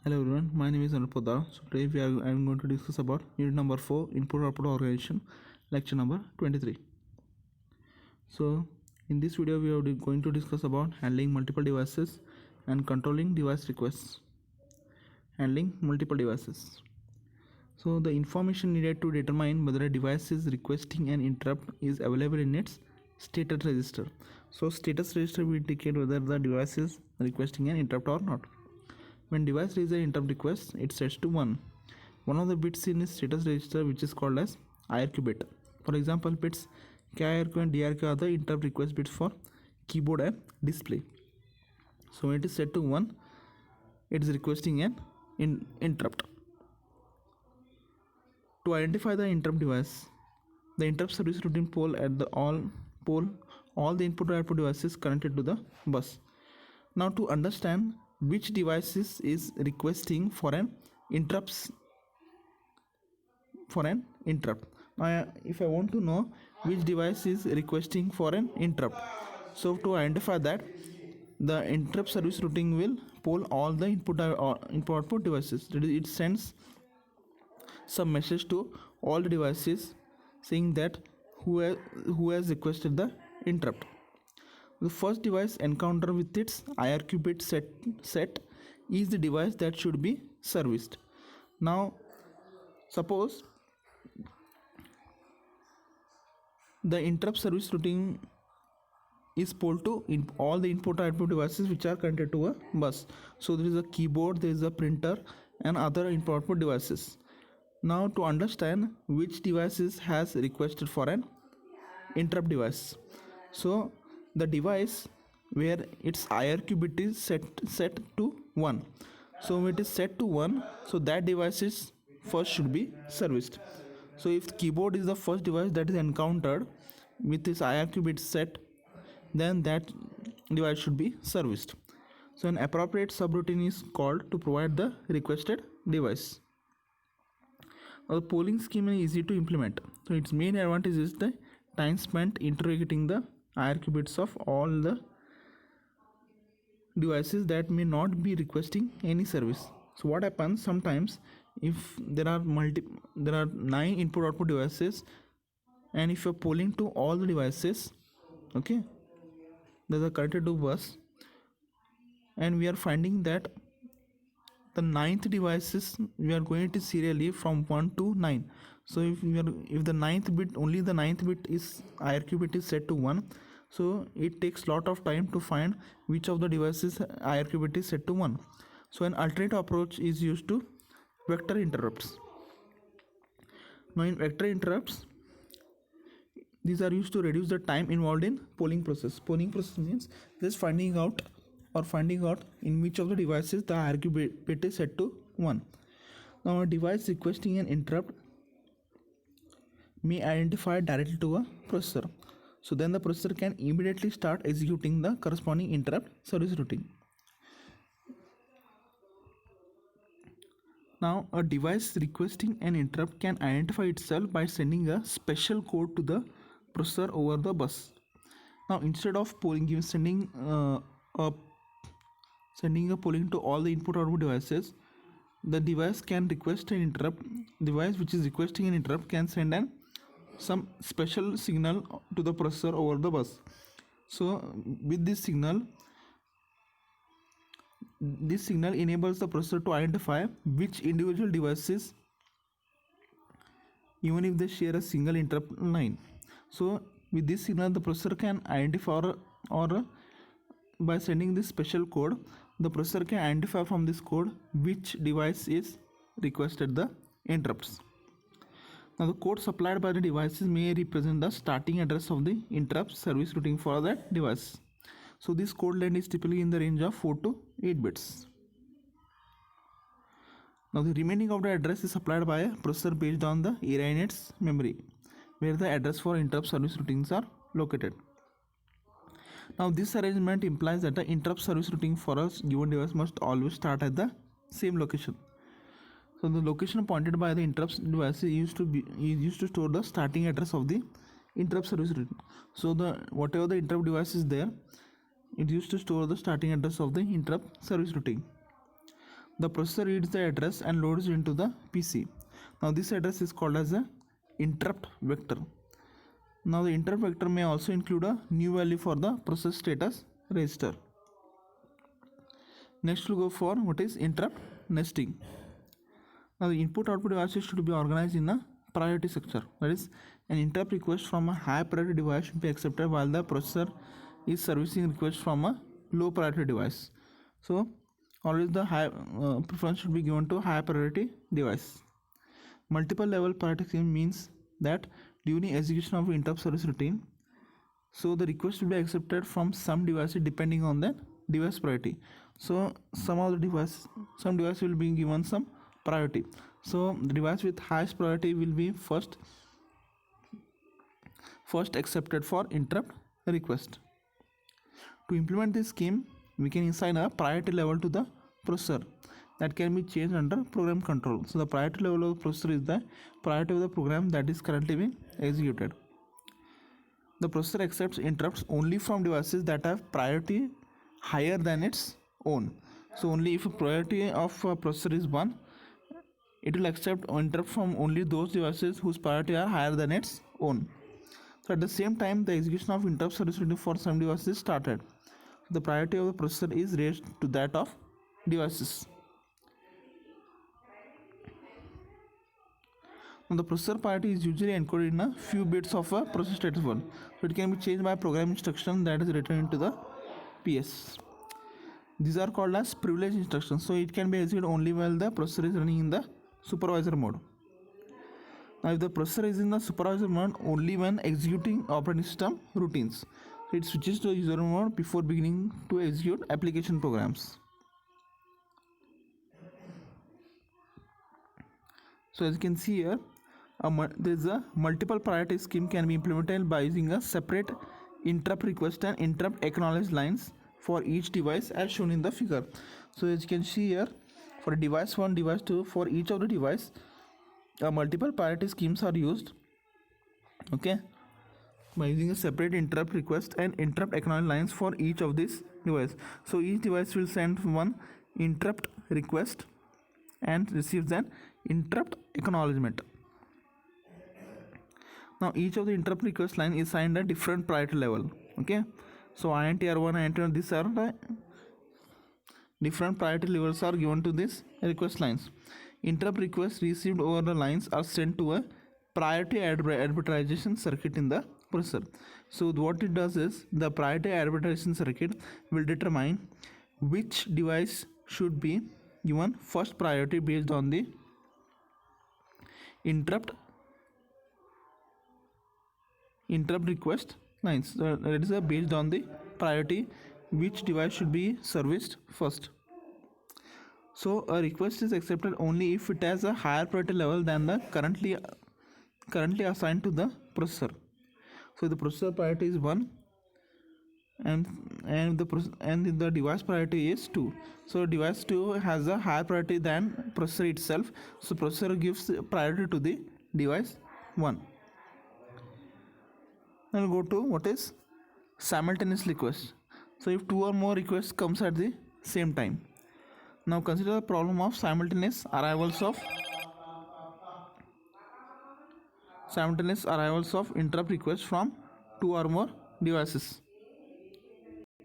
Hello everyone, my name is Anupada. So today I'm going to discuss about unit number 4, input output organization, lecture number 23. So in this video we are going to discuss about handling multiple devices and controlling device requests. Handling multiple devices. So the information needed to determine whether a device is requesting an interrupt is available in its status register. So status register will indicate whether the device is requesting an interrupt or not. When device raises an interrupt request, it sets to 1. One of the bits in its status register which is called as IRQ bit. For example, bits KIRQ and DRQ are the interrupt request bits for keyboard and display. So when it is set to 1, it is requesting an interrupt. To identify the interrupt device, the interrupt service routine poll at the all the input and output devices connected to the bus. Now to understand which devices is requesting for an interrupt. Now if I want to know which device is requesting for an interrupt, so to identify that, the interrupt service routing will poll all the input output devices. It sends some message to all the devices saying that who has requested the interrupt. The first device encountered with its IRQ bit set is the device that should be serviced. Now suppose the interrupt service routine is polled to all the input output devices which are connected to a bus. So there is a keyboard, there is a printer and other input output devices. Now to understand which devices has requested for an interrupt device, so the device where its IRQ bit is set to 1. So when it is set to 1, so that device is first should be serviced. So if keyboard is the first device that is encountered with its IRQ bit set, then that device should be serviced. So an appropriate subroutine is called to provide the requested device. Now the polling scheme is easy to implement. So its main advantage is the time spent interrogating the IRQ bits of all the devices that may not be requesting any service. So what happens sometimes, if there are 9 input output devices, and if you're polling to all the devices, okay, that are connected to bus, and we are finding that the 9th devices we are going to serially from 1 to 9. So if the 9th bit, only the 9th bit is IRQ bit is set to 1, so it takes lot of time to find which of the devices IRQ bit is set to 1. So an alternate approach is used to vector interrupts. Now in vector interrupts, these are used to reduce the time involved in polling process. Polling process means just finding out in which of the devices the IRQ bit is set to 1. Now a device requesting an interrupt may identify directly to a processor. So then the processor can immediately start executing the corresponding interrupt service routine. Now a device requesting an interrupt can identify itself by sending a special code to the processor over the bus. Now instead of sending a polling to all the input output devices, the device can request an interrupt. Device which is requesting an interrupt can send some special signal to the processor over the bus. So with this signal enables the processor to identify which individual devices, even if they share a single interrupt line. So with this signal the processor can identify, or by sending this special code, the processor can identify from this code which device is requested the interrupts. Now the code supplied by the devices may represent the starting address of the interrupt service routing for that device. So this code length is typically in the range of 4 to 8 bits. Now the remaining of the address is supplied by a processor based on the area in its memory, where the address for interrupt service routines are located. Now this arrangement implies that the interrupt service routing for a given device must always start at the same location. So the location pointed by the interrupt device is used to store the starting address of the interrupt service routine. So whatever the interrupt device is there, it used to store the starting address of the interrupt service routine. The processor reads the address and loads it into the PC. Now this address is called as a interrupt vector. Now the interrupt vector may also include a new value for the process status register. Next we'll go for what is interrupt nesting. Now the input output devices should be organized in a priority structure. That is, an interrupt request from a high priority device should be accepted while the processor is servicing request from a low priority device. So always the high preference should be given to high priority device. Multiple level priority scheme means that during execution of interrupt service routine, so the request will be accepted from some devices depending on the device priority. So some device will be given some priority. So the device with highest priority will be first accepted for interrupt request. To implement this scheme, we can assign a priority level to the processor that can be changed under program control. So the priority level of the processor is the priority of the program that is currently being executed. The processor accepts interrupts only from devices that have priority higher than its own. So only if a priority of a processor is 1, it will accept interrupt from only those devices whose priority are higher than its own. So at the same time, the execution of interrupt service routine for some devices started. The priority of the processor is raised to that of devices. Now the processor priority is usually encoded in a few bits of a process status 1. So it can be changed by program instruction that is written into the PS. These are called as privileged instructions. So it can be executed only while the processor is running in the supervisor mode. Now if the processor is in the supervisor mode, only when executing operating system routines, so it switches to user mode before beginning to execute application programs. So as you can see here, there is a multiple priority scheme can be implemented by using a separate interrupt request and interrupt acknowledge lines for each device as shown in the figure. So as you can see here, for device 1, device 2, for each of the device, multiple priority schemes are used, okay, by using a separate interrupt request and interrupt acknowledge lines for each of this device. So each device will send one interrupt request and receives an interrupt acknowledgement. Now each of the interrupt request line is assigned a different priority level, okay. So INTR1, INTR1, these are the different priority levels are given to this request lines. Interrupt requests received over the lines are sent to a priority arbitraging circuit in the processor. So what it does is the priority arbitraging circuit will determine which device should be given first priority based on the interrupt request lines. That is based on the priority which device should be serviced first. So a request is accepted only if it has a higher priority level than the currently assigned to the processor. So the processor priority is 1 and the device priority is 2. So device 2 has a higher priority than processor itself. So processor gives priority to the device 1. Now we'll go to what is simultaneous request. So if 2 or more requests comes at the same time. Now consider the problem of simultaneous arrivals of interrupt requests from 2 or more devices.